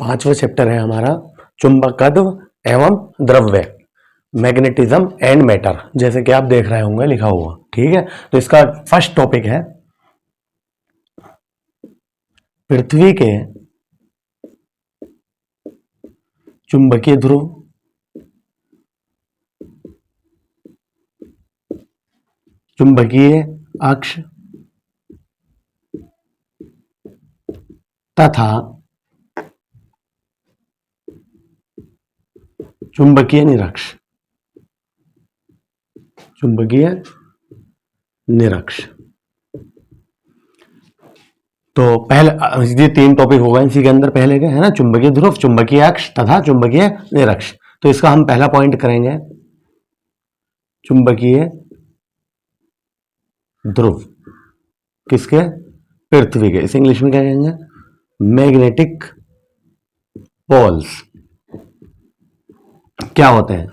5वां चैप्टर है हमारा चुंबकत्व एवं द्रव्य, मैग्नेटिज्म एंड मैटर, जैसे कि आप देख रहे होंगे लिखा हुआ। ठीक है, तो इसका फर्स्ट टॉपिक है पृथ्वी के चुंबकीय ध्रुव, चुंबकीय अक्ष तथा चुंबकीय निरक्ष। चुंबकीय निरक्ष तो पहले ये 3 टॉपिक हो गए इसी के अंदर, पहले के है ना, चुंबकीय ध्रुव, चुंबकीय अक्ष तथा चुंबकीय निरक्ष। तो इसका हम पहला पॉइंट करेंगे चुंबकीय ध्रुव, किसके? पृथ्वी के। इस इंग्लिश में क्या कहेंगे? Magnetic poles. क्या होते हैं?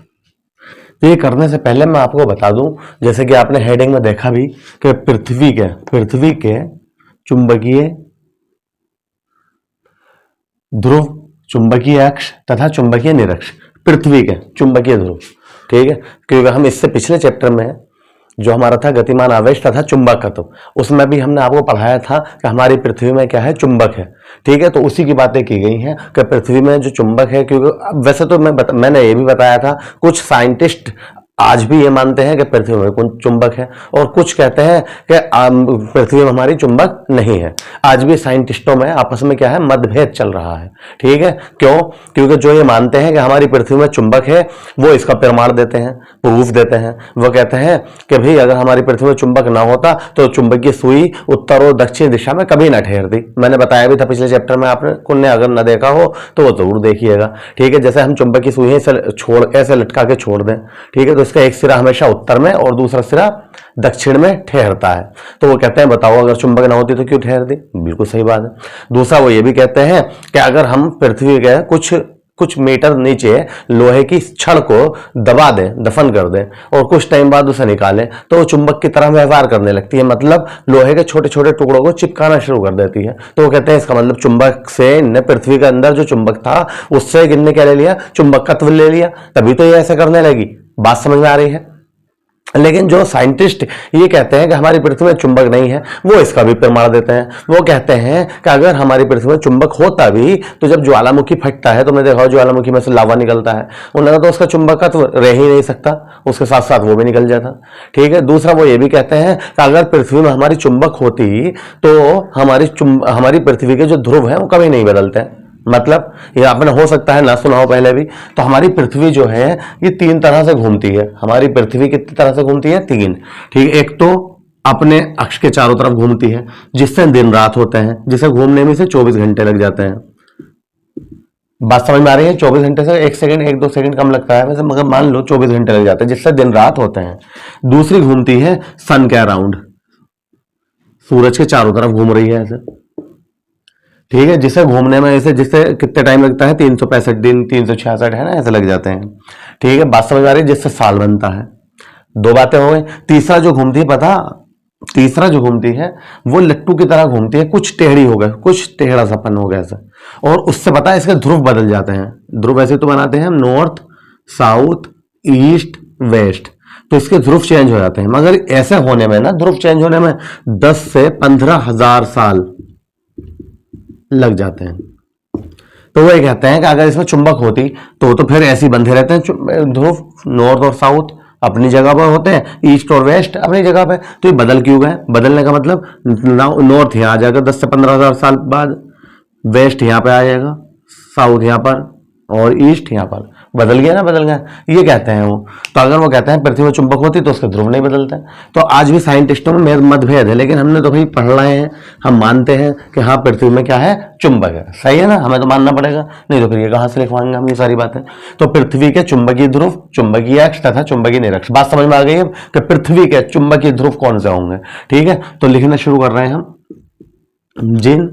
तो ये करने से पहले मैं आपको बता दूं, जैसे कि आपने हेडिंग में देखा भी कि पृथ्वी के चुंबकीय ध्रुव, चुंबकीय अक्ष तथा चुंबकीय निरक्ष। पृथ्वी के चुंबकीय ध्रुव, ठीक है, क्योंकि हम इससे पिछले चैप्टर में जो हमारा था गतिमान आवेश तथा चुंबकत्व, उसमें भी हमने आपको पढ़ाया था कि हमारी पृथ्वी में क्या है? चुंबक है। ठीक है, तो उसी की बातें की गई हैं कि पृथ्वी में जो चुंबक है, क्योंकि वैसे तो मैंने ये भी बताया था, कुछ साइंटिस्ट आज भी ये मानते हैं कि पृथ्वी में चुंबक है, और कुछ कहते हैं कि पृथ्वी में हमारी चुंबक नहीं है। आज भी साइंटिस्टों में आपस में क्या है? मतभेद चल रहा है। ठीक है, क्यों? क्योंकि जो ये मानते हैं कि हमारी पृथ्वी में चुंबक है, वो इसका प्रमाण देते हैं, प्रूफ देते हैं। वो कहते हैं कि भाई अगर हमारी पृथ्वी में चुंबक ना होता तो चुंबकीय सुई उत्तर और दक्षिण दिशा में कभी ना ठहरती। मैंने बताया भी था पिछले चैप्टर में, आपने कुछ ने अगर ना देखा हो तो वो जरूर देखिएगा। ठीक है, जैसे हम चुंबकीय सुई ऐसे लटका के छोड़ दें, ठीक है, तो इसका एक सिरा हमेशा उत्तर में और दूसरा सिरा दक्षिण में ठहरता है। तो वो कहते हैं बताओ अगर चुंबक ना होती तो क्यों ठहरती? बिल्कुल सही बात है। दूसरा वो ये भी कहते हैं कि अगर हम पृथ्वी के कुछ मीटर नीचे लोहे की छड़ को दबा दें, दफन कर दें, और कुछ टाइम बाद उसे निकालें तो वो चुंबक की तरह व्यवहार करने लगती है, मतलब लोहे के छोटे छोटे टुकड़ों को चिपकाना शुरू कर देती है। तो वो कहते हैं इसका मतलब चुंबक से इनने पृथ्वी के अंदर जो चुंबक था उससे इनने क्या ले लिया? चुंबकत्व ले लिया, तभी तो ये ऐसे करने लगी। बात समझ में आ रही है? लेकिन जो साइंटिस्ट ये कहते हैं कि हमारी पृथ्वी में चुंबक नहीं है, वो इसका भी प्रमाण देते हैं। वो कहते हैं कि अगर हमारी पृथ्वी में चुंबक होता भी तो जब ज्वालामुखी फटता है, तो मैं देखा ज्वालामुखी में से लावा निकलता है, उन्होंने तो उसका चुंबकत्व रह ही नहीं सकता, उसके साथ साथ वो भी निकल जाता। ठीक है, दूसरा वो ये भी कहते हैं कि अगर पृथ्वी में हमारी चुंबक होती तो हमारी पृथ्वी के जो ध्रुव है वो कभी नहीं बदलते हैं। मतलब ये आपने हो सकता है ना सुना हो पहले भी। तो हमारी पृथ्वी जो है ये 3 तरह से घूमती है। हमारी पृथ्वी कितनी तरह से घूमती है? 3। ठीक, एक तो अपने अक्ष के चारों तरफ घूमती है, जिससे दिन रात होते हैं, जिसे घूमने में से 24 घंटे लग जाते हैं। बात समझ में आ रही है? 24 घंटे से 1 सेकंड 1-2 सेकंड कम लगता है वैसे, मगर मान लो 24 घंटे लग जाते हैं, जिससे दिन रात होते हैं। दूसरी घूमती है सन के अराउंड, सूरज के चारों तरफ घूम रही है ऐसे। ठीक है, जिसे घूमने में ऐसे जिससे कितने टाइम लगता है? 365 दिन, 366 है ना, ऐसे लग जाते हैं। ठीक है, बात समझ आ रही है? जिससे साल बनता है। 2 बातें हो गई। तीसरा जो घूमती है पता, तीसरा जो घूमती है वो लट्टू की तरह घूमती है, कुछ टेढ़ी हो गए, कुछ टेढ़ा सपन हो गया ऐसा, और उससे पता है इसके ध्रुव बदल जाते हैं। ध्रुव ऐसे तो बनाते हैं हम, नॉर्थ, साउथ, ईस्ट, वेस्ट, तो इसके ध्रुव चेंज हो जाते हैं। मगर ऐसे होने में ना, ध्रुव चेंज होने में 10 से 15,000 साल लग जाते हैं। तो वो ये कहते हैं कि अगर इसमें चुंबक होती तो फिर ऐसे ही बंधे रहते हैं ध्रुव, नॉर्थ और साउथ अपनी जगह पर होते हैं, ईस्ट और वेस्ट अपनी जगह पे। तो ये बदल क्यों गए? बदलने का मतलब नॉर्थ यहाँ आ जाएगा 10 से 15,000 साल बाद, वेस्ट यहाँ पे आ जाएगा, साउथ यहाँ पर, और ईस्ट यहाँ पर। बदल गया ना, बदल गया, ये कहते हैं वो। तो अगर वो कहते हैं पृथ्वी में चुंबक होती तो उसके ध्रुव नहीं बदलते। तो आज भी साइंटिस्टों में मतभेद है, लेकिन हमने तो भाई पढ़ रहे हैं, हम मानते हैं कि हाँ पृथ्वी में क्या है? चुंबक है। सही है ना, हमें तो मानना पड़ेगा, नहीं तो फिर ये कहां से लिखवाएंगे हम ये सारी बातें। तो पृथ्वी के चुंबकीय ध्रुव, चुंबकीय अक्ष तथा चुंबकीय निरक्ष। बात समझ में आ गई है कि पृथ्वी के चुंबकीय ध्रुव कौन से होंगे? ठीक है, तो लिखना शुरू कर रहे हैं हम। जिन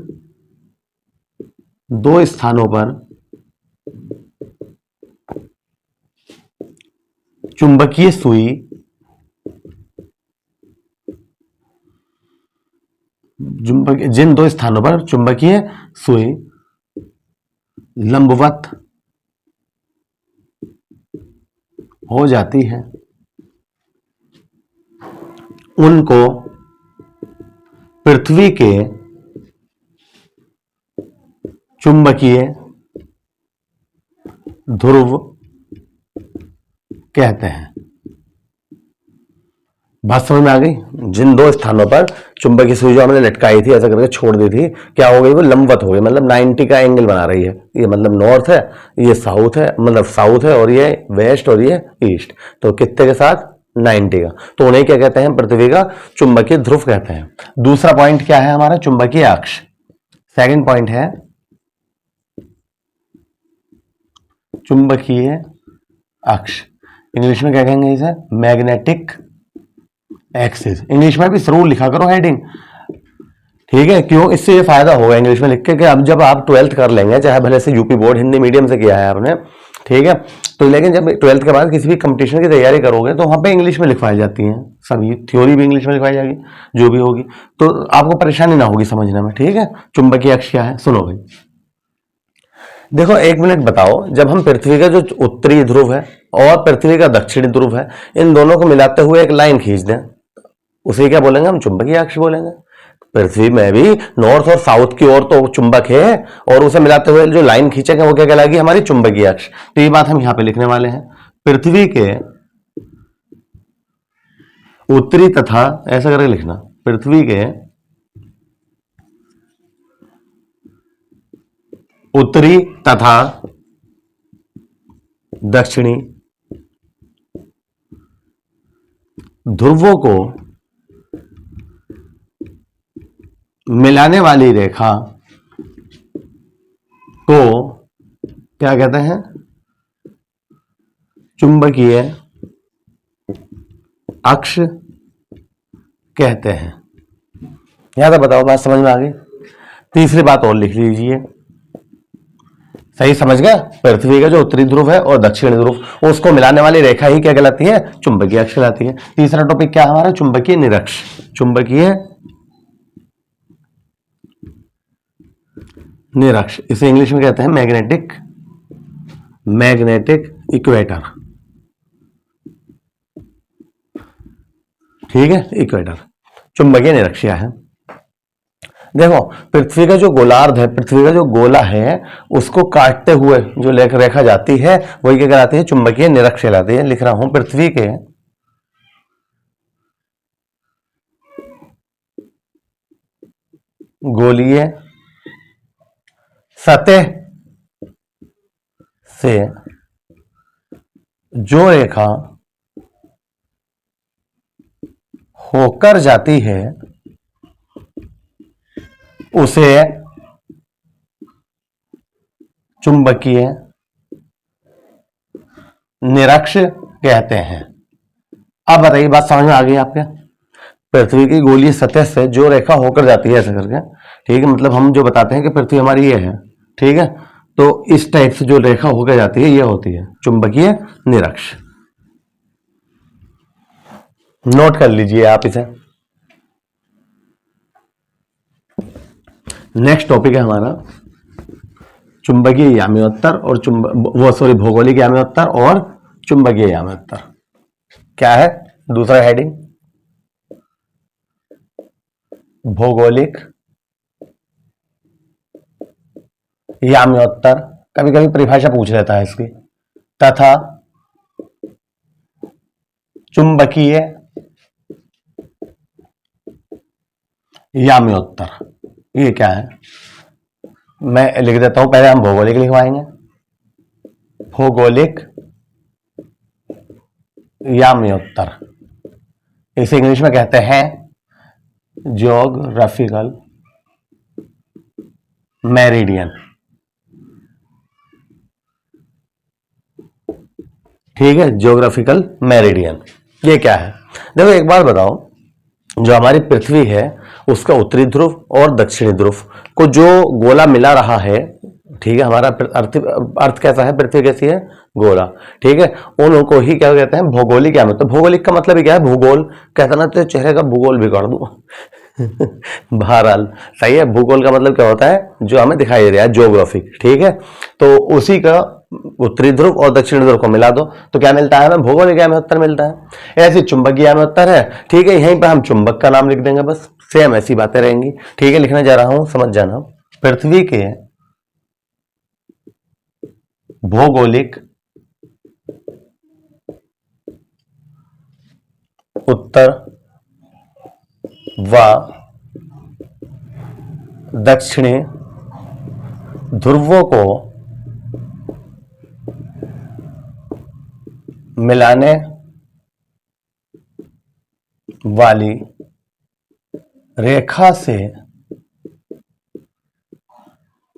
2 स्थानों पर चुंबकीय सुई जिन 2 स्थानों पर चुंबकीय सुई लंबवत हो जाती है, उनको पृथ्वी के चुंबकीय ध्रुव कहते हैं। बात समझ में आ गई? जिन दो स्थानों पर चुंबकीय सुई जो हमने लटकाई थी, ऐसा करके छोड़ दी थी, क्या हो गई? वो लंबवत हो गई, मतलब 90 का एंगल बना रही है। ये मतलब नॉर्थ है, ये साउथ है, मतलब साउथ है, और ये वेस्ट और ये ईस्ट। तो कितने के साथ? 90 का। तो उन्हें क्या कहते हैं? पृथ्वी का चुंबकीय ध्रुव कहते हैं। दूसरा पॉइंट क्या है हमारा? चुंबकीय अक्ष। सेकेंड पॉइंट है चुंबकीय अक्ष। इंग्लिश में क्या कहेंगे इसे? Magnetic axis. इंग्लिश में भी जरूर लिखा करो हेडिंग, ठीक है? क्यों? इससे ये फायदा होगा इंग्लिश में लिख के कि अब जब आप 12th कर लेंगे, चाहे भले से यूपी बोर्ड हिंदी मीडियम से किया है आपने, ठीक है, तो लेकिन जब 12th के बाद किसी भी कंपटीशन की तैयारी करोगे तो वहां पे इंग्लिश में लिखवाई जाती हैं सभी, थ्योरी भी इंग्लिश में लिखवाई जाएगी, जो भी होगी, तो आपको परेशानी ना होगी समझने में, ठीक है? चुंबकीय अक्ष क्या है? सुनो भाई, देखो एक मिनट बताओ, जब हम पृथ्वी का जो उत्तरी ध्रुव है और पृथ्वी का दक्षिणी ध्रुव है, इन दोनों को मिलाते हुए एक लाइन खींच दें, उसे क्या बोलेंगे? हम चुंबकीय अक्ष बोलेंगे। पृथ्वी में भी नॉर्थ और साउथ की ओर तो चुंबक है, और उसे मिलाते हुए जो लाइन खींचेंगे वो क्या कहलाएगी? हमारी चुंबकीय अक्ष। तो ये बात हम यहां पे लिखने वाले हैं, पृथ्वी के उत्तरी तथा, ऐसा करके लिखना, पृथ्वी के उत्तरी तथा दक्षिणी ध्रुवों को मिलाने वाली रेखा को क्या कहते हैं? चुंबकीय अक्ष कहते हैं। यहां तक बताओ, बात समझ में आ गई? तीसरी बात और लिख लीजिए, सही समझ गया? पृथ्वी का जो उत्तरी ध्रुव है और दक्षिणी ध्रुव, उसको मिलाने वाली रेखा ही क्या कहलाती है? चुंबकीय अक्ष कहलाती है। तीसरा टॉपिक क्या हमारा? चुंबकीय निरक्ष। चुंबकीय निरक्ष, इसे इंग्लिश में कहते हैं मैग्नेटिक इक्वेटर, ठीक है? इक्वेटर चुंबकीय निरक्ष है। देखो पृथ्वी का जो गोलार्ध है, पृथ्वी का जो गोला है, उसको काटते हुए जो रेखा जाती है वही क्या कहलाती है? चुंबकीय निरक्ष कहलाती है। लिख रहा हूं, पृथ्वी के गोलीय सतह से जो रेखा होकर जाती है उसे चुंबकीय निरक्ष कहते हैं। अब बताइए, बात समझ में आ गई आपके? पृथ्वी की गोलीय सतह से जो रेखा होकर जाती है ऐसे करके, ठीक है, मतलब हम जो बताते हैं कि पृथ्वी हमारी ये है, ठीक है, तो इस टाइप से जो रेखा होकर जाती है ये होती है चुंबकीय निरक्ष। नोट कर लीजिए आप इसे। नेक्स्ट टॉपिक है हमारा चुंबकीय याम्योत्तर और भौगोलिक याम्योत्तर और चुंबकीय याम्योत्तर। क्या है दूसरा हेडिंग? भौगोलिक याम्योत्तर, कभी कभी परिभाषा पूछ लेता है इसकी, तथा चुंबकीय याम्योत्तर। ये क्या है? मैं लिख देता हूं, पहले हम भौगोलिक लिखवाएंगे, भौगोलिक याम्योत्तर, इसे इंग्लिश में कहते हैं ज्योग्राफिकल मेरिडियन, ठीक है, ज्योग्राफिकल मेरिडियन। ये क्या है? देखो एक बात बताओ, जो हमारी पृथ्वी है उसका उत्तरी ध्रुव और दक्षिणी ध्रुव को जो गोला मिला रहा है, ठीक है, हमारा अर्थ कैसा है? पृथ्वी कैसी है? गोला, ठीक है, उन को ही क्या कहते हैं? भौगोलिक याम्योत्तर। भौगोलिक का मतलब क्या है? भूगोल कहता ना, तो चेहरे का भूगोल भी कर दूं बहरहाल सही है। भूगोल का मतलब क्या होता है, जो हमें दिखाई दे रहा है, ज्योग्राफी। ठीक है, तो उसी का उत्तरी ध्रुव और दक्षिणी ध्रुव को मिला दो तो क्या मिलता है हमें, भौगोलिक आयामी उत्तर मिलता है। ऐसी चुंबकीय आयामी उत्तर है। ठीक है, यहीं पर हम चुंबक का नाम लिख देंगे, बस सेम ऐसी बातें रहेंगी। ठीक है, लिखने जा रहा हूं, समझ जाना। पृथ्वी के भौगोलिक उत्तर व दक्षिणी ध्रुवों को मिलाने वाली रेखा से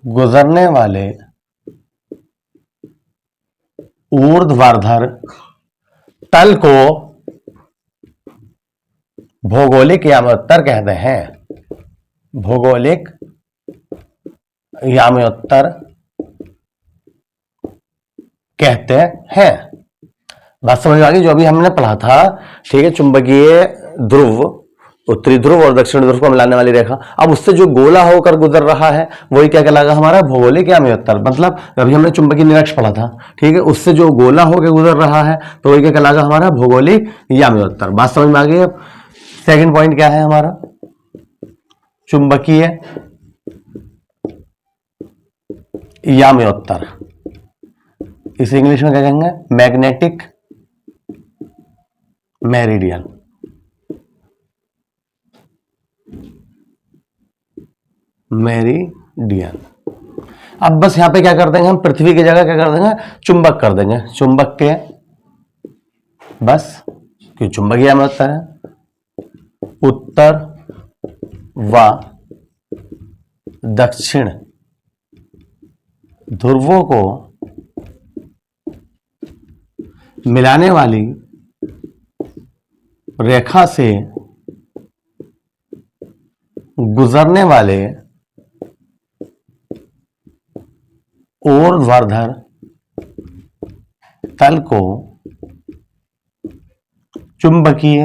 गुजरने वाले ऊर्ध्वाधर तल को भौगोलिक याम्योत्तर कहते हैं। भौगोलिक याम्योत्तर कहते हैं। बात समझ में आ गई, जो अभी हमने पढ़ा था। ठीक है, चुंबकीय ध्रुव, उत्तरी ध्रुव और दक्षिण ध्रुव को मिलाने वाली रेखा, अब उससे जो गोला होकर गुजर रहा है वही क्या कहलाएगा, हमारा भौगोलिक याम्योत्तर। मतलब अभी हमने चुंबकीय निरक्ष पढ़ा था। ठीक है, उससे जो गोला होकर गुजर रहा है तो वही क्या कहलाएगा, हमारा भौगोलिक याम्योत्तर। बात समझ में आ गई। अब सेकंड पॉइंट क्या है हमारा, चुंबकीय याम्योत्तर। इसे इंग्लिश में क्या कहेंगे, मैग्नेटिक मेरिडियन। मेरिडियन। अब बस यहां पे क्या कर देंगे हम, पृथ्वी की जगह क्या कर देंगे, चुंबक कर देंगे। चुंबक के बस, क्यों चुंबकीय याम्योत्तर है, उत्तर व दक्षिण ध्रुवों को मिलाने वाली रेखा से गुजरने वाले ऊर्ध्वाधर तल को चुंबकीय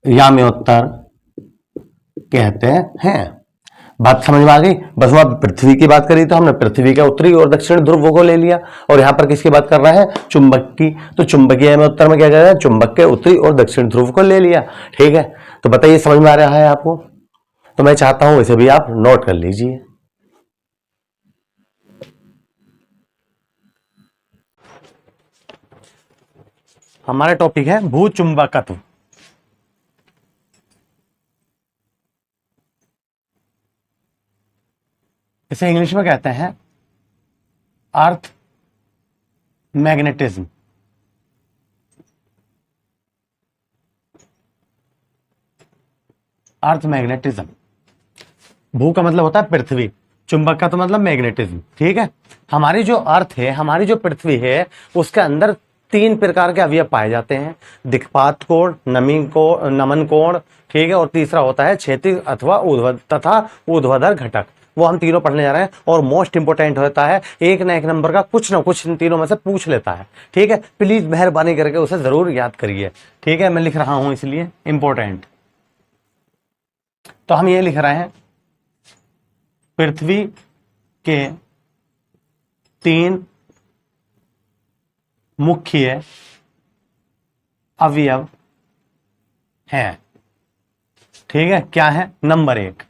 याम्योत्तर कहते हैं। बात समझ में आ गई। बस वहां पृथ्वी की बात करी तो हमने पृथ्वी के उत्तरी और दक्षिणी ध्रुवों को ले लिया, और यहां पर किसकी बात कर रहे हैं, चुंबक की। तो चुंबकीय याम्योत्तर में क्या कर रहे हैं, चुंबक के उत्तरी और दक्षिणी ध्रुव को ले लिया। ठीक है, तो बताइए समझ में आ रहा है आपको। तो मैं चाहता हूं इसे भी आप नोट कर लीजिए। हमारा टॉपिक है भूचुंबकत्व। इसे इंग्लिश में कहते हैं अर्थ मैग्नेटिज्म। अर्थ मैग्नेटिज्म। भू का मतलब होता है पृथ्वी, चुंबक का तो मतलब मैग्नेटिज्म। ठीक है, हमारी जो अर्थ है, हमारी जो पृथ्वी है, उसके अंदर 3 प्रकार के अवयव पाए जाते हैं, दिक्पात कोण, नमन कोण। ठीक है, और तीसरा होता है क्षैतिज अथवा ऊर्ध्वाधर घटक। वो हम तीनों पढ़ने जा रहे हैं, और मोस्ट इंपोर्टेंट होता है, एक ना एक नंबर का कुछ ना कुछ इन तीनों में से पूछ लेता है। ठीक है, प्लीज मेहरबानी करके उसे जरूर याद करिए। ठीक है, मैं लिख रहा हूं इसलिए इंपॉर्टेंट। तो हम ये लिख रहे हैं, पृथ्वी के 3 मुख्य अवयव हैं। ठीक है, क्या है, नंबर 1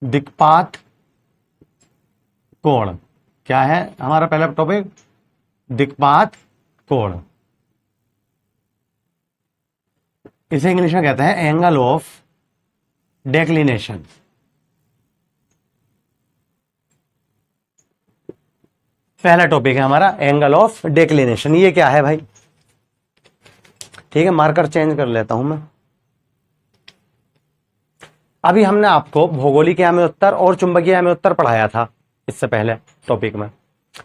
दिक्पात कोण। क्या है हमारा पहला टॉपिक, दिक्पात कोण। इसे इंग्लिश में कहते हैं एंगल ऑफ डेक्लिनेशन। पहला टॉपिक है हमारा एंगल ऑफ डेक्लिनेशन। ये क्या है भाई, ठीक है, मार्कर चेंज कर लेता हूं मैं। अभी हमने आपको भौगोलिक याम्योत्तर और चुंबकीय याम्योत्तर पढ़ाया था इससे पहले टॉपिक में।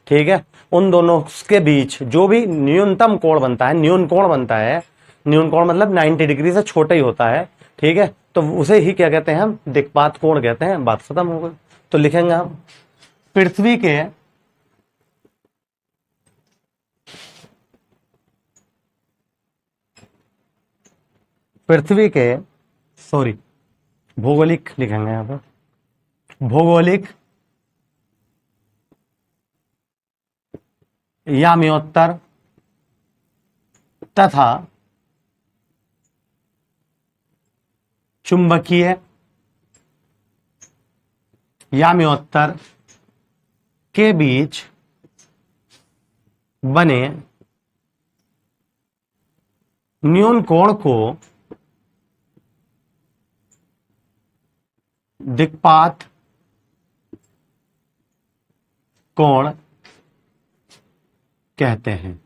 ठीक है, उन दोनों के बीच जो भी न्यूनतम कोण बनता है, न्यून कोण बनता है, न्यून कोण मतलब 90 डिग्री से छोटा ही होता है। ठीक है, तो उसे ही क्या कहते हैं हम, दिक्पात कोण कहते हैं। बात खत्म हो गई। तो लिखेंगे हम, पृथ्वी के पृथ्वी के, सॉरी भौगोलिक लिखेंगे यहां पर, भौगोलिक याम्योत्तर तथा चुंबकीय याम्योत्तर के बीच बने न्यून कोण को दिक्पात कोण कहते हैं।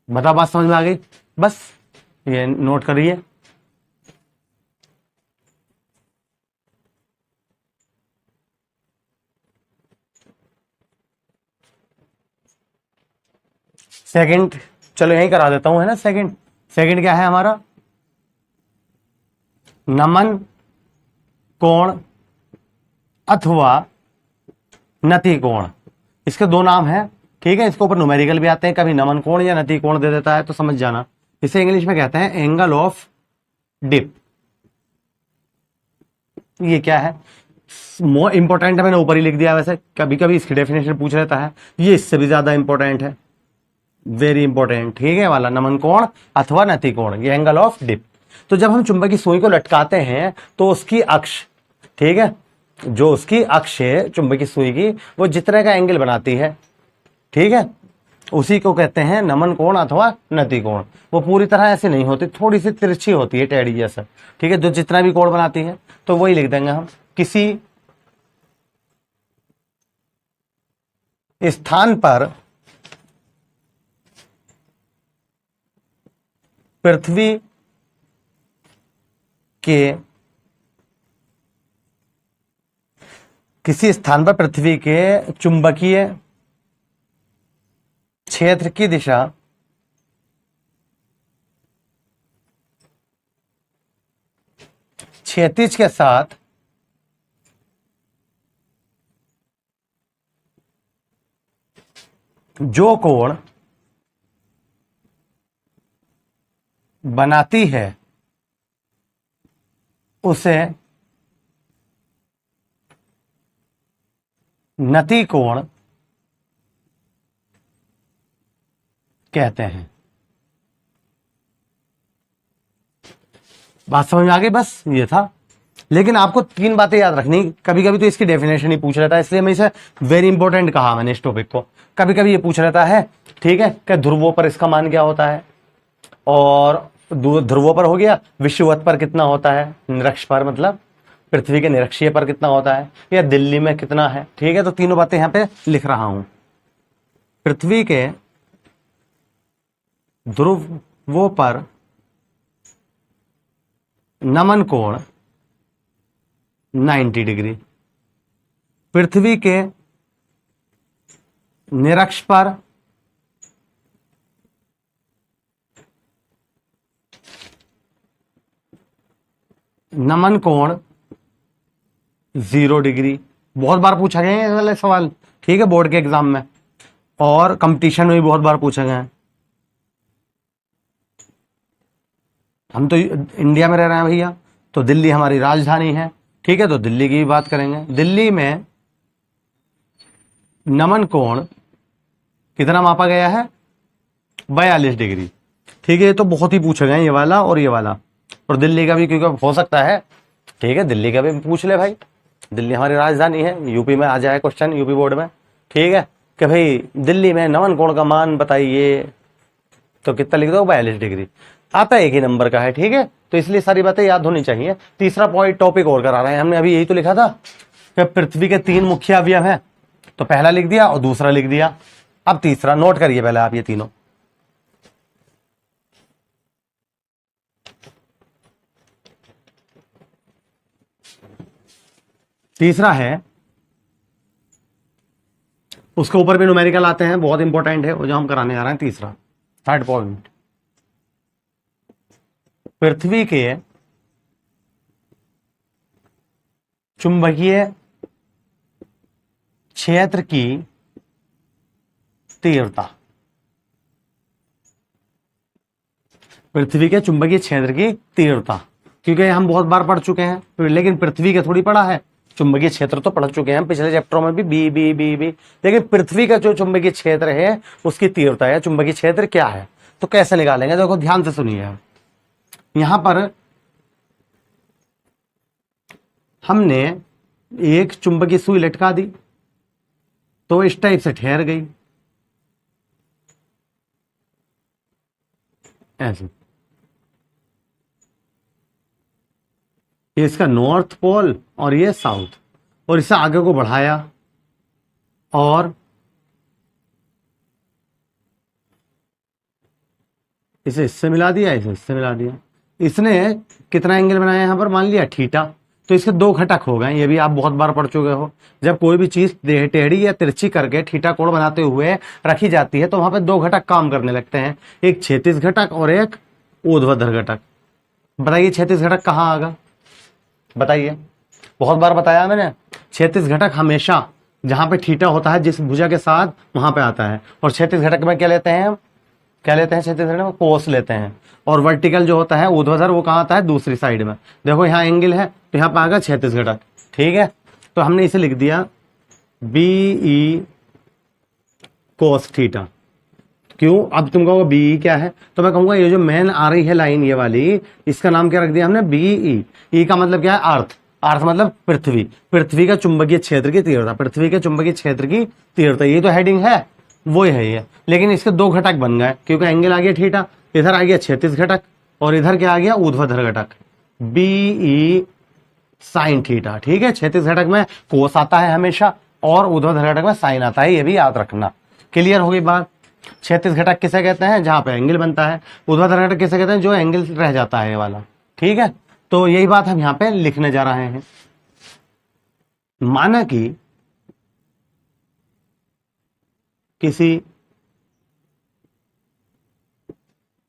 बता, बात समझ में आ गई? बस ये नोट करिए। सेकंड, चलो यही करा देता हूं, है ना। सेकंड, सेकंड क्या है हमारा? नमन कोण अथवा नति कोण। इसके दो नाम हैं, ठीक है। इसके ऊपर न्यूमेरिकल भी आते हैं, कभी नमन कोण या नति कोण दे देता है, तो समझ जाना। इसे इंग्लिश में कहते हैं एंगल ऑफ डिप। ये क्या है? मोर इंपॉर्टेंट है, मैंने ऊपर ही लिख दिया। वैसे कभी कभी इसकी डेफिनेशन पूछ लेता है, ये इससे भी ज्यादा इंपॉर्टेंट है, वेरी इंपॉर्टेंट, ठीक है वाला। नमन कोण अथवा नति कोण, ये एंगल ऑफ डिप। तो जब हम चुंबक की सुई को लटकाते हैं तो उसकी अक्ष, ठीक है, जो उसकी अक्ष है चुंबक की सुई की, वो जितने का एंगल बनाती है, ठीक है, उसी को कहते हैं नमन कोण अथवा नति कोण। वो पूरी तरह ऐसे नहीं होती, थोड़ी सी तिरछी होती है, टेढ़ी जैसा, ठीक है, जो जितना भी कोण बनाती है। तो वही लिख देंगे हम। किसी स्थान पर पृथ्वी के, किसी स्थान पर पृथ्वी के चुंबकीय क्षेत्र की दिशा क्षैतिज के साथ जो कोण बनाती है उसे नति कोण कहते हैं। बात समझ में आ गई? बस ये था। लेकिन आपको तीन बातें याद रखनी। कभी कभी तो इसकी डेफिनेशन ही पूछ लेता है, इसलिए मैं इसे वेरी इंपॉर्टेंट कहा मैंने इस टॉपिक को। कभी कभी ये पूछ लेता है, ठीक है, कि ध्रुवों पर इसका मान क्या होता है, और ध्रुवों पर हो गया, विषुवत पर कितना होता है, निरक्ष पर मतलब पृथ्वी के निरक्षीय पर कितना होता है, या दिल्ली में कितना है, ठीक है। तो तीनों बातें यहां पे लिख रहा हूं। पृथ्वी के ध्रुवों पर नमन कोण 90 डिग्री, पृथ्वी के निरक्ष पर नमन कोण 0 डिग्री। बहुत बार पूछा गया है ये वाले सवाल, ठीक है, बोर्ड के एग्जाम में, और कंपटीशन में भी बहुत बार पूछे गए हैं। हम तो इंडिया में रह रहे हैं भैया, तो दिल्ली हमारी राजधानी है, ठीक है, तो दिल्ली की भी बात करेंगे। दिल्ली में नमन कोण कितना मापा गया है? 42 डिग्री, ठीक है। ये तो बहुत ही पूछे गए ये वाला और ये वाला, और दिल्ली का भी, क्योंकि हो सकता है, ठीक है, दिल्ली का भी पूछ ले भाई, दिल्ली हमारी राजधानी है, यूपी में आ जाए क्वेश्चन, यूपी बोर्ड में, ठीक है, कि भाई दिल्ली में नमन कोण का मान बताइए, तो कितना लिख दो? 42 डिग्री। आता एक ही नंबर का है, ठीक है, तो इसलिए सारी बातें याद होनी चाहिए। तीसरा पॉइंट टॉपिक और करा रहे हैं हमने, अभी यही तो लिखा था कि पृथ्वी के 3 मुख्य अवयव हैं, तो पहला लिख दिया और दूसरा लिख दिया। अब तीसरा नोट करिए पहले आप ये तीनों। तीसरा है, उसके ऊपर भी न्यूमेरिकल आते हैं, बहुत इंपॉर्टेंट है वो जो हम कराने जा रहे हैं। तीसरा, थर्ड पॉइंट, पृथ्वी के चुंबकीय क्षेत्र की तीव्रता। पृथ्वी के चुंबकीय क्षेत्र की तीव्रता, क्योंकि हम बहुत बार पढ़ चुके हैं, लेकिन पृथ्वी का थोड़ी पढ़ा है। चुंबकीय क्षेत्र तो पढ़ चुके हैं पिछले चैप्टरों में भी, बी बी बी बी, लेकिन पृथ्वी का जो चुंबकीय क्षेत्र है उसकी तीव्रता है, चुंबकीय क्षेत्र क्या है, तो कैसे निकालेंगे? देखो ध्यान से सुनिए। यहां पर हमने एक चुंबकीय सुई लटका दी तो इस टाइप से ठहर गई, ऐसे। ये इसका नॉर्थ पोल और ये साउथ, और इसे आगे को बढ़ाया और इसे इससे मिला दिया, इसे इससे मिला दिया। इसने कितना एंगल बनाया यहां पर? मान लिया थीटा। तो इसके दो घटक हो गए, ये भी आप बहुत बार पढ़ चुके हो। जब कोई भी चीज टेढ़ी या तिरछी करके थीटा कोण बनाते हुए रखी जाती है तो वहां पे दो घटक काम करने लगते हैं, एक क्षैतिज घटक और एक ऊर्ध्वाधर घटक। बताइए क्षैतिज घटक कहाँ आगा? बताइए, बहुत बार बताया मैंने। क्षैतिज घटक हमेशा जहां पे थीटा होता है जिस भुजा के साथ, वहां पे आता है। और क्षैतिज घटक में क्या लेते हैं? क्या लेते हैं क्षैतिज घटक में? कोस लेते हैं। और वर्टिकल जो होता है ऊर्ध्वाधर, वो कहाँ आता है? दूसरी साइड में। देखो यहाँ एंगल है तो यहाँ पे आएगा क्षैतिज घटक, ठीक है। तो हमने इसे लिख दिया बी ई कोस थीटा। क्यों? अब तुम कहोगे बी क्या है, तो मैं कहूंगा ये जो मेन आ रही है लाइन ये वाली, इसका नाम क्या रख दिया हमने? बी ई का मतलब क्या है? अर्थ। अर्थ मतलब पृथ्वी, पृथ्वी का चुंबकीय क्षेत्र की तीव्रता, पृथ्वी के चुंबकीय क्षेत्र की तीव्रता, ये तो हेडिंग है, वो है ये। लेकिन इसके दो घटक बन गए क्योंकि एंगल आ गया थीटा, इधर आ गया क्षैतिज घटक और इधर क्या आ गया? ऊर्ध्वाधर घटक, बी ई साइन थीटा, ठीक है। क्षैतिज घटक में कोस आता है हमेशा और ऊर्ध्वाधर घटक में साइन आता है, ये भी याद रखना। क्लियर हो गई बात? क्षैतिज घटक किसे कहते हैं? जहां पे एंगल बनता है। ऊर्ध्वाधर घटक किसे कहते हैं? जो एंगल रह जाता है ये वाला, ठीक है। तो यही बात हम यहां पे लिखने जा रहे हैं। माना कि किसी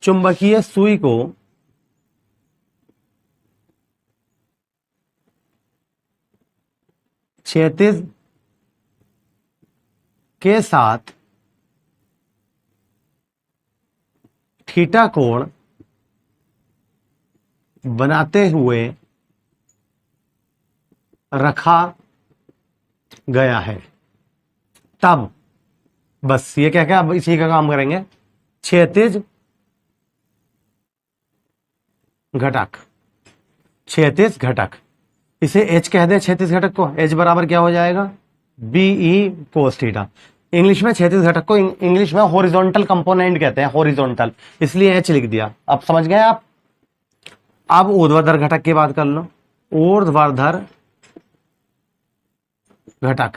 चुंबकीय सुई को क्षैतिज के साथ थीटा कोण बनाते हुए रखा गया है, तब बस ये क्या क्या अब इसी का काम करेंगे। क्षैतिज घटक, क्षैतिज घटक, इसे एच कह दे। क्षैतिज घटक को एच बराबर क्या हो जाएगा? B E cos theta. English में क्षैतिज घटक को इंग्लिश में हॉरिजॉन्टल कंपोनेंट कहते हैं, हॉरिजॉन्टल, इसलिए एच लिख दिया। अब समझ गए आप? अब ऊर्ध्वाधर घटक की बात कर लो। ऊर्ध्वाधर घटक,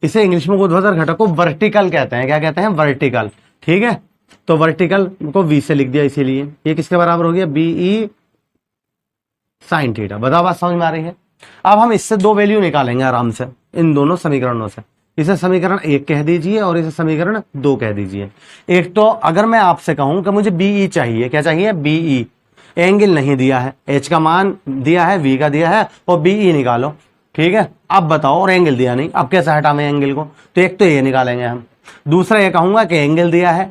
इसे इंग्लिश में ऊर्ध्वाधर घटक को वर्टिकल कहते हैं। क्या कहते हैं? वर्टिकल, ठीक है। तो वर्टिकल को वी से लिख दिया, इसीलिए ये किसके बराबर हो गया? B E sine theta. बताओ बात समझ में आ रही है? अब हम इससे दो वैल्यू निकालेंगे आराम से, इन दोनों समीकरणों से। इसे समीकरण 1 कह दीजिए और इसे समीकरण 2 कह दीजिए। एक तो अगर मैं आपसे कहूं कि मुझे बीई चाहिए, क्या चाहिए? बीई। एंगल नहीं दिया है, एच का मान दिया है, वी का दिया है, और बीई निकालो, ठीक है। अब बताओ, और एंगल दिया नहीं, अब कैसे हटावें एंगल को? तो एक तो ये निकालेंगे हम। दूसरा ये कहूंगा कि एंगल दिया है,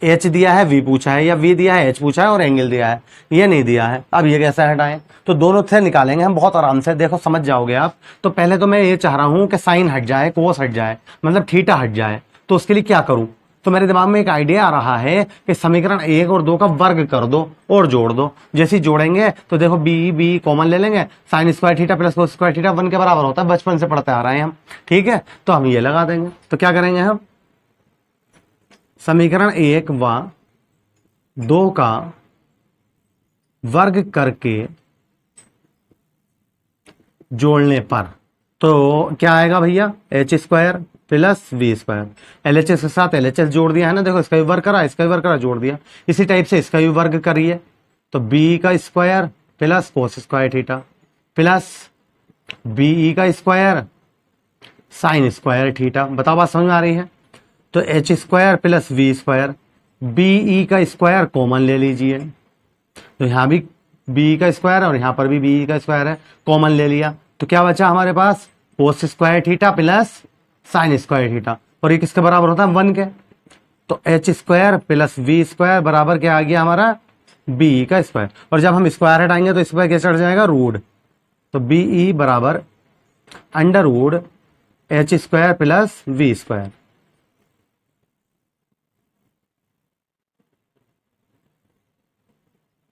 एच दिया है, वी पूछा है, या वी दिया है, एच पूछा है, और एंगल दिया है, ये नहीं दिया है। अब ये कैसे हटाएं? तो दोनों से निकालेंगे हम बहुत आराम से, देखो समझ जाओगे आप। तो पहले तो मैं ये चाह रहा हूं कि साइन हट जाए, कोस हट जाए, मतलब थीटा हट जाए। तो उसके लिए क्या करूं? तो मेरे दिमाग में एक आइडिया आ रहा है कि समीकरण 1 और 2 का वर्ग कर दो और जोड़ दो। जैसे ही जोड़ेंगे तो देखो बी कॉमन ले लेंगे, sign square theta plus cos square theta 1 के बराबर होता है, बचपन से पढ़ते आ रहे हैं हम, ठीक है। तो हम ये लगा देंगे। तो क्या करेंगे हम? समीकरण 1 व 2 का वर्ग करके जोड़ने पर तो क्या आएगा भैया? H square plus V square. LHS के साथ एलएचएस जोड़ दिया है ना, देखो इसका भी वर्ग करा, इसका भी वर्ग करा, जोड़ दिया। इसी टाइप से इसका भी वर्ग करिए, तो बी का square plus cos square theta plus BE का स्क्वायर साइन स्क्वायर थीटा। बताओ बात समझ में आ रही है? तो H square plus V square, BE का स्क्वायर कॉमन ले लीजिए, तो यहां भी बी का स्क्वायर और यहां पर भी बी का स्क्वायर है, कॉमन ले लिया। तो क्या बचा हमारे पास? Cos square theta plus sine square theta, और ये किसके बराबर होता है? 1 के। तो H square plus V square बराबर क्या आ गया हमारा? बी का स्क्वायर, और जब हम स्क्वायर हटाएंगे तो स्क्वायर क्या चढ़ जाएगा, रूट। तो बी ई बराबर under root H square plus V square.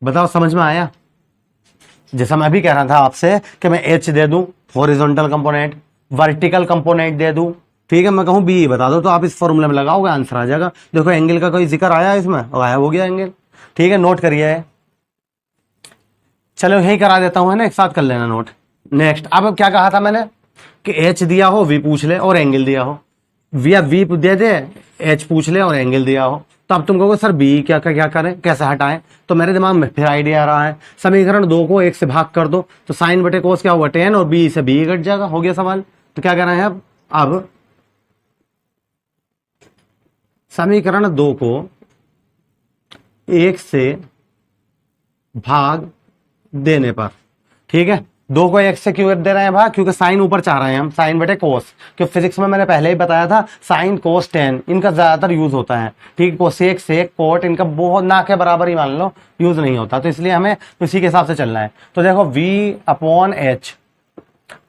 बताओ समझ में आया? जैसा मैं भी कह रहा था आपसे कि मैं एच दे दूं हॉरिजॉन्टल कंपोनेंट, वर्टिकल कंपोनेंट दे दूं, ठीक है, मैं कहूं बी बता दो, तो आप इस फॉर्मूले में लगाओगे, आंसर आ जाएगा। देखो एंगल का कोई जिक्र आया इसमें, गायब हो गया एंगल, ठीक है, नोट करिए। चलो यही करा देता हूं, है ना, एक साथ कर लेना नोट। नेक्स्ट, अब क्या कहा था मैंने कि एच दिया हो, वी पूछ ले और एंगल दिया हो, वी दे दे, एच पूछ ले और एंगल दिया हो, तो अब तुम कहोगे सर बी क्या क्या करें, कैसे हटाएं? तो मेरे दिमाग में फिर आइडिया आ रहा है, समीकरण 2 को 1 से भाग कर दो, तो साइन बटे कोस क्या होगा, टेन, और बी से बी कट जाएगा, हो गया सवाल। तो क्या कर रहे हैं अब समीकरण 2 को 1 से भाग देने पर, ठीक है, 2 को 1 से क्यों दे रहे हैं भाग, क्योंकि साइन ऊपर चाह रहे हैं हम, साइन बटे कोस, क्योंकि फिजिक्स में मैंने पहले ही बताया था साइन कोस टेन इनका ज्यादातर यूज होता है, ठीक, कोसेक सेक कोट इनका बहुत ना के बराबर ही मान लो यूज नहीं होता, तो इसलिए हमें इसी के हिसाब से चलना है। तो देखो v अपॉन एच,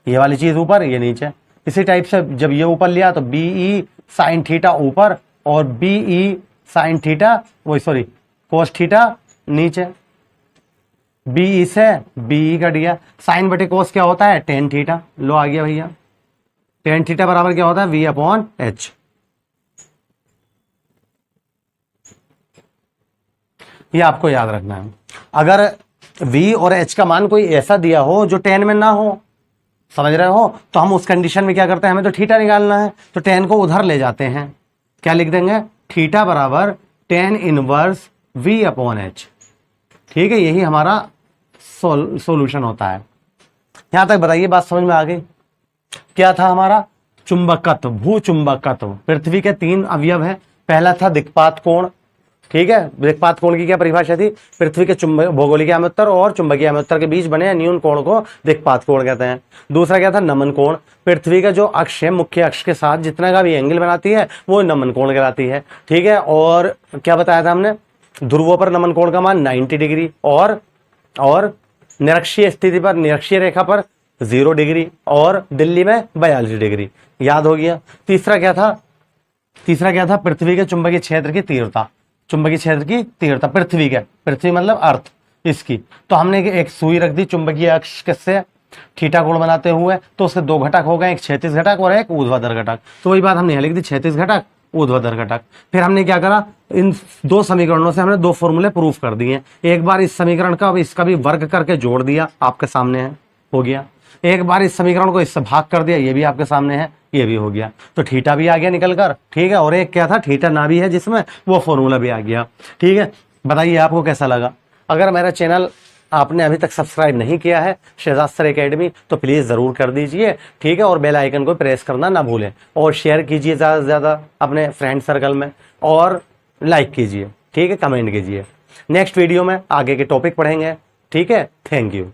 ये वाली चीज ऊपर, ये नीचे, इसी टाइप से जब ये ऊपर लिया तो बी ई साइन थीटा ऊपर और बी ई साइन थीटा, वही सॉरी कोस थीटा नीचे, बी से बी कट गया, साइन बटे कोस क्या होता है, टेन थीटा, लो आ गया भैया, टेन थीटा बराबर क्या होता है, वी अपॉन एच। ये आपको याद रखना है। अगर v और h का मान कोई ऐसा दिया हो जो टेन में ना हो, समझ रहे हो, तो हम उस कंडीशन में क्या करते हैं, हमें तो थीटा निकालना है, तो टेन को उधर ले जाते हैं, क्या लिख देंगे, थीटा बराबर tan inverse v upon H, ठीक है, यही हमारा सॉल्यूशन होता है। यहां तक बताइए बात समझ में आ गई? क्या था हमारा, चुंबकत्व, भू चुंबकत्व, पृथ्वी के 3 अवयव है, पहला था दिक्पात कोण, ठीक है, दिक्पात कोण की क्या परिभाषा थी, पृथ्वी के भौगोलिक आमोत्तर और चुंबकीय आमोत्तर के बीच बने न्यून कोण को दिक्पात कोण कहते हैं। दूसरा क्या था, नमन कोण, पृथ्वी का जो अक्ष है मुख्य अक्ष के साथ जितना का भी एंगल बनाती है वो नमन कोण कहलाती है, ठीक है। और क्या बताया था हमने, ध्रुवों पर नमन कोण का मान 90 डिग्री और निरक्षीय स्थिति पर, निरक्षीय रेखा पर 0 डिग्री और दिल्ली में 42 डिग्री, याद हो गया। तीसरा क्या था, पृथ्वी के चुंबकीय क्षेत्र की तीव्रता, चुंबकीय क्षेत्र की तीव्रता पृथ्वी मतलब अर्थ इसकी, तो हमने एक सुई रख दी चुंबकीय अक्ष से थीटा कोण बनाते हुए, तो उसके 2 घटक हो गए, एक क्षैतिज घटक और एक ऊर्ध्वाधर घटक, तो वही बात हमने यहाँ लिख दी, क्षैतिज घटक ऊर्ध्वाधर घटक। फिर हमने क्या करा, इन 2 समीकरणों से हमने 2 फॉर्मूले प्रूफ कर दिए, एक बार इस समीकरण का इसका भी वर्ग करके जोड़ दिया, आपके सामने है, हो गया, एक बार इस समीकरण को इससे भाग कर दिया, ये भी आपके सामने है, ये भी हो गया, तो थीटा भी आ गया निकल कर, ठीक है, और एक क्या था, थीटा ना भी है जिसमें, वो फॉर्मूला भी आ गया, ठीक है। बताइए आपको कैसा लगा? अगर मेरा चैनल आपने अभी तक सब्सक्राइब नहीं किया है शहजाद सर एकेडमी, तो प्लीज़ ज़रूर कर दीजिए, ठीक है, और बेल आइकन को प्रेस करना ना भूलें, और शेयर कीजिए ज़्यादा से ज़्यादा अपने फ्रेंड सर्कल में, और लाइक कीजिए, ठीक है, कमेंट कीजिए। नेक्स्ट वीडियो में आगे के टॉपिक पढ़ेंगे, ठीक है, थैंक यू।